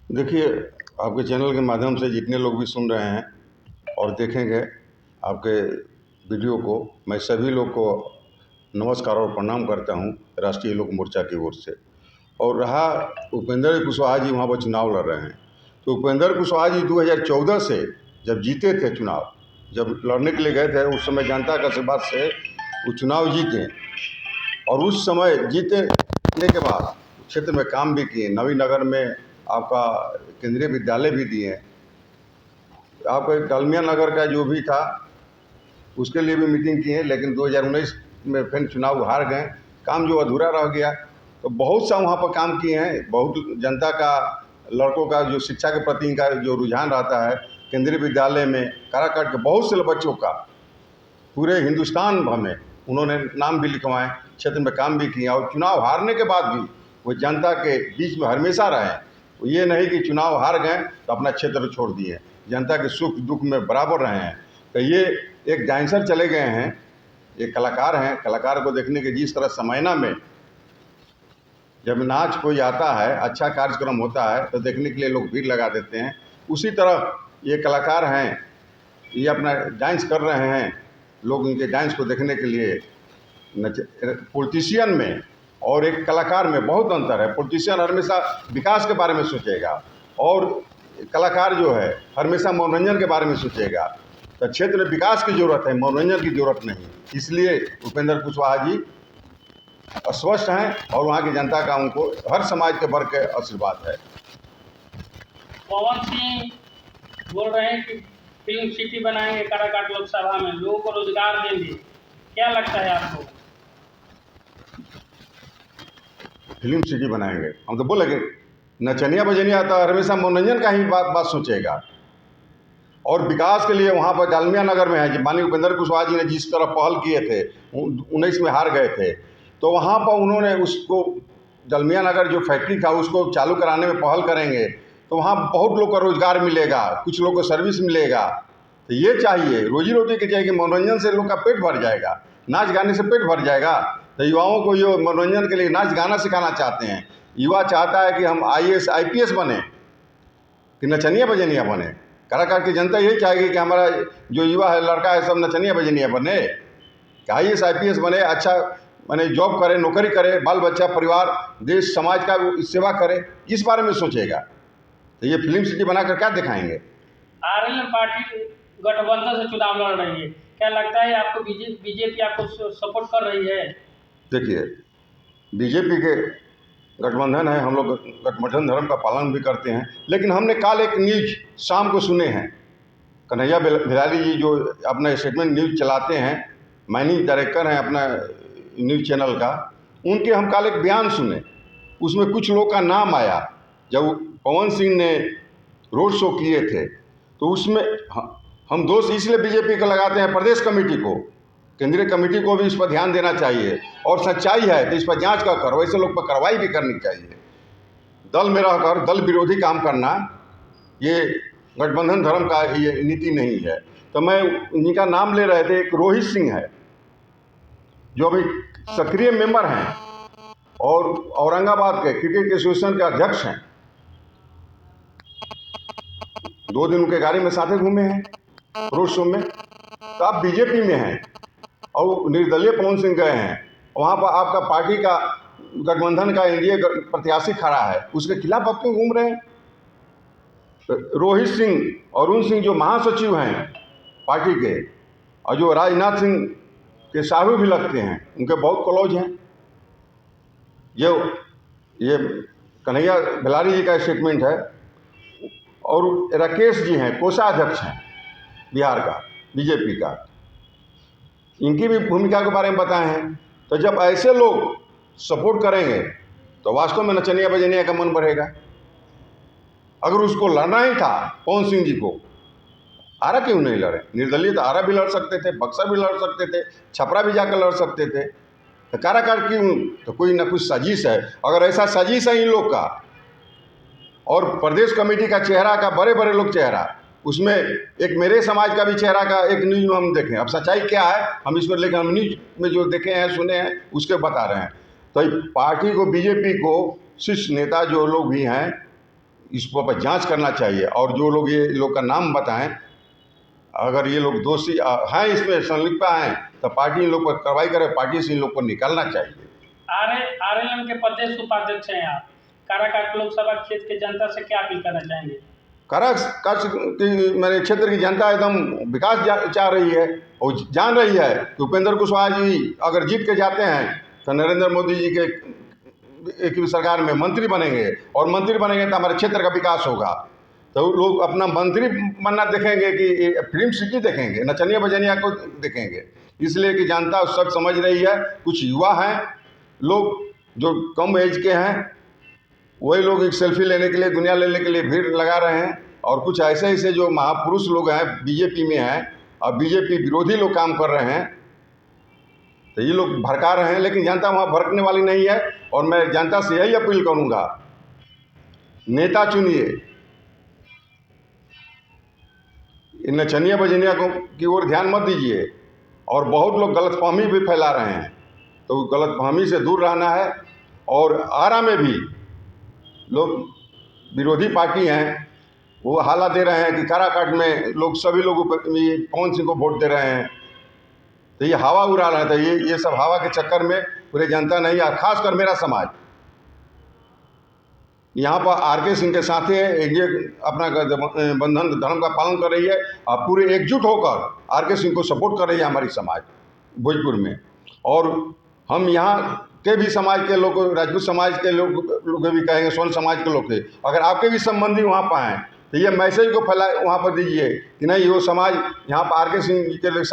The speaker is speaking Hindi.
देखिए, आपके चैनल के माध्यम से जितने लोग भी सुन रहे हैं और देखेंगे आपके वीडियो को, मैं सभी लोग को नमस्कार और प्रणाम करता हूं राष्ट्रीय लोक मोर्चा की ओर से। और रहा उपेंद्र कुशवाहा जी वहाँ पर चुनाव लड़ रहे हैं, तो उपेंद्र कुशवाहा जी 2014 से जब जीते थे चुनाव, जब लड़ने के लिए गए थे, उस समय जनता का आशीर्वाद से वो चुनाव जीते। और उस समय जीतने के बाद क्षेत्र में काम भी किए। नवीनगर में आपका केंद्रीय विद्यालय भी दिए। आपका डालमिया नगर का जो भी था उसके लिए भी मीटिंग किए, लेकिन 2019 में फिर चुनाव हार गए, काम जो अधूरा रह गया। तो बहुत सा वहाँ पर काम किए हैं। बहुत जनता का, लड़कों का जो शिक्षा के प्रति इनका जो रुझान रहता है, केंद्रीय विद्यालय में काराकाट के बहुत से बच्चों का पूरे हिंदुस्तान भर में उन्होंने नाम भी लिखवाए, क्षेत्र में काम भी किया। और चुनाव हारने के बाद भी वो जनता के बीच में हमेशा रहे। ये नहीं कि चुनाव हार गए तो अपना क्षेत्र छोड़ दिए, जनता के सुख दुख में बराबर रहे हैं। तो ये एक डांसर चले गए हैं, एक कलाकार हैं। कलाकार को देखने के जिस तरह समयना में जब नाच कोई आता है, अच्छा कार्यक्रम होता है, तो देखने के लिए लोग भीड़ लगा देते हैं, उसी तरह ये कलाकार हैं, ये अपना डांस कर रहे हैं। लोग इनके डांस को देखने के लिए पॉलिटिशियन में और एक कलाकार में बहुत अंतर है। पॉलिटिशियन हमेशा विकास के बारे में सोचेगा और कलाकार जो है हमेशा मनोरंजन के बारे में सोचेगा। तो क्षेत्र में विकास की ज़रूरत है, मनोरंजन की ज़रूरत नहीं। इसलिए उपेंद्र कुशवाहा जी स्वस्थ हैं और वहाँ की जनता का उनको हर समाज के वर्ग के आशीर्वाद है। पवन सिंह बोल रहे हैं कि फिल्म सिटी बनाएंगे काराकाट लोकसभा में, लोगों को रोजगार देंगे, क्या लगता है आपको? फिल्म सिटी बनाएंगे, हम तो बोले कि नचनिया बजनिया तो हमेशा मनोरंजन का ही बात सोचेगा। और विकास के लिए वहाँ पर डालमिया नगर में है, माननीय उपेंद्र कुशवाहा जी ने जिस तरह पहल किए थे, 19 में हार गए थे, तो वहाँ पर उन्होंने उसको डालमिया नगर जो फैक्ट्री था उसको चालू कराने में पहल करेंगे, तो वहाँ बहुत लोग को रोजगार मिलेगा, कुछ लोग को सर्विस मिलेगा। तो ये चाहिए, रोजी रोटी की चाहिए, मनोरंजन से लोग का पेट भर जाएगा, नाच गाने से पेट भर जाएगा। तो युवाओं को जो मनोरंजन के लिए नाच गाना सिखाना चाहते हैं, युवा चाहता है कि हम IAS IPS बने कि नचनिया बजनिया बने। काराकाट की जनता यही चाहेगी कि हमारा जो युवा है, लड़का है, सब नचनिया बजनिया बने, कि IAS IPS बने, अच्छा माने जॉब करे, नौकरी करे, बाल बच्चा, परिवार, देश, समाज का सेवा करे, इस बारे में सोचेगा। तो ये फिल्म सिटी बनाकर क्या दिखाएंगे? RLM पार्टी गठबंधन से चुनाव लड़ रही है, क्या लगता है आपको? बीजेपी आपको सपोर्ट कर रही है? देखिए, बीजेपी के गठबंधन है, हम लोग गठबंधन धर्म का पालन भी करते हैं, लेकिन हमने कल एक न्यूज शाम को सुने हैं, कन्हैया भिलारी जी जो अपना स्टेटमेंट न्यूज चलाते हैं, मैनेजिंग डायरेक्टर हैं अपना न्यूज चैनल का, उनके हम कल एक बयान सुने। उसमें कुछ लोग का नाम आया। जब पवन सिंह ने रोड शो किए थे, तो उसमें हम दोष इसलिए बीजेपी को लगाते हैं, प्रदेश कमेटी को, केंद्रीय कमेटी को भी इस पर ध्यान देना चाहिए। और सच्चाई है तो इस पर जांच कर वैसे लोग पर कार्रवाई भी करनी चाहिए। दल में रहकर दल विरोधी काम करना ये गठबंधन धर्म का ये नीति नहीं है। तो मैं इनका नाम ले रहे थे, एक रोहित सिंह है जो अभी सक्रिय मेंबर हैं और औरंगाबाद के क्रिकेट एसोसिएशन के अध्यक्ष हैं। 2 दिन उनके गाड़ी में साथे घूमे हैं रोड शो में। तो आप बीजेपी में हैं और निर्दलीय पवन सिंह गए हैं, वहाँ पर आपका पार्टी का गठबंधन का एनडीए प्रत्याशी खड़ा है, उसके खिलाफ आप क्यों घूम रहे हैं? रोहित सिंह, अरुण सिंह जो महासचिव हैं पार्टी के, और जो राजनाथ सिंह के साहू भी लगते हैं, उनके बहुत क्लोज हैं। ये कन्हैया भिलारी जी का स्टेटमेंट है। और राकेश जी हैं, कोषाध्यक्ष हैं बिहार का, बीजेपी का, इनकी भी भूमिका के बारे में बताए हैं। तो जब ऐसे लोग सपोर्ट करेंगे तो वास्तव में नचनिया बजनिया का मन बढ़ेगा। अगर उसको लड़ना ही था पवन सिंह जी को, आरा क्यों नहीं लड़े? निर्दलीय तो आरा भी लड़ सकते थे, बक्सर भी लड़ सकते थे, छपरा भी जाकर लड़ सकते थे। तो काराकाट क्यों? तो कोई ना कुछ साजिश है। अगर ऐसा साजिश है इन लोग का, और प्रदेश कमेटी का चेहरा का बड़े बड़े लोग चेहरा, उसमें एक मेरे समाज का भी चेहरा का एक न्यूज में हम देखें। अब सच्चाई क्या है हम इसमें, लेकिन हम न्यूज में जो देखे हैं, सुने हैं, उसके बता रहे हैं। तो पार्टी को, बीजेपी को शीर्ष नेता जो लोग भी हैं, इस पर जांच करना चाहिए। और जो लोग ये लोग का नाम बताएं, अगर ये लोग दोषी हैं, इसमें संलिप्त हैं, तो पार्टी इन लोग पर कार्रवाई करे, पार्टी से इन लोग को निकालना चाहिए। आरएलएम के प्रदेश उपाध्यक्ष हैं आप, काराकाट लोकसभा क्षेत्र के जनता से क्या अपील करना चाहेंगे? की मेरे क्षेत्र की जनता एकदम विकास चाह रही है और जान रही है कि उपेंद्र कुशवाहा जी अगर जीत के जाते हैं तो नरेंद्र मोदी जी के एक भी सरकार में मंत्री बनेंगे, और मंत्री बनेंगे तो हमारे क्षेत्र का विकास होगा। तो लोग अपना मंत्री बनना देखेंगे कि फिल्म सिटी देखेंगे, नचनिया बजनिया को देखेंगे। इसलिए कि जनता सब समझ रही है। कुछ युवा हैं लोग जो कम एज के हैं, वही लोग एक सेल्फी लेने के लिए, दुनिया लेने के लिए भीड़ लगा रहे हैं, और कुछ ऐसे ऐसे जो महापुरुष लोग हैं बीजेपी में हैं और बीजेपी विरोधी लोग काम कर रहे हैं, तो ये लोग भड़का रहे हैं। लेकिन जनता वहाँ भड़कने वाली नहीं है। और मैं जनता से यही अपील करूँगा, नेता चुनिए, इन नचनिया बजनिया को की ओर ध्यान मत दीजिए। और बहुत लोग गलतफहमी भी फैला रहे हैं, तो गलतफहमी से दूर रहना है। और आरा में भी लोग विरोधी पार्टी हैं, वो हाला दे रहे हैं कि काराकाट में लोग सभी लोग पवन सिंह को वोट दे रहे हैं, तो ये हवा उड़ा रहा है। तो ये सब हवा के चक्कर में पूरे जनता नहीं, खासकर मेरा समाज यहाँ पर आरके सिंह के साथ ये अपना बंधन धर्म का पालन कर रही है, और पूरे एकजुट होकर आरके सिंह को सपोर्ट कर रही है हमारी समाज भोजपुर में। और हम यहाँ के भी समाज के लोग, राजपूत समाज के लोग भी कहेंगे, स्वर्ण समाज के लोग के, अगर आपके भी संबंधी वहाँ पर हैं तो ये मैसेज को फैला वहाँ पर दीजिए कि नहीं, वो समाज यहाँ पर आरके सिंह के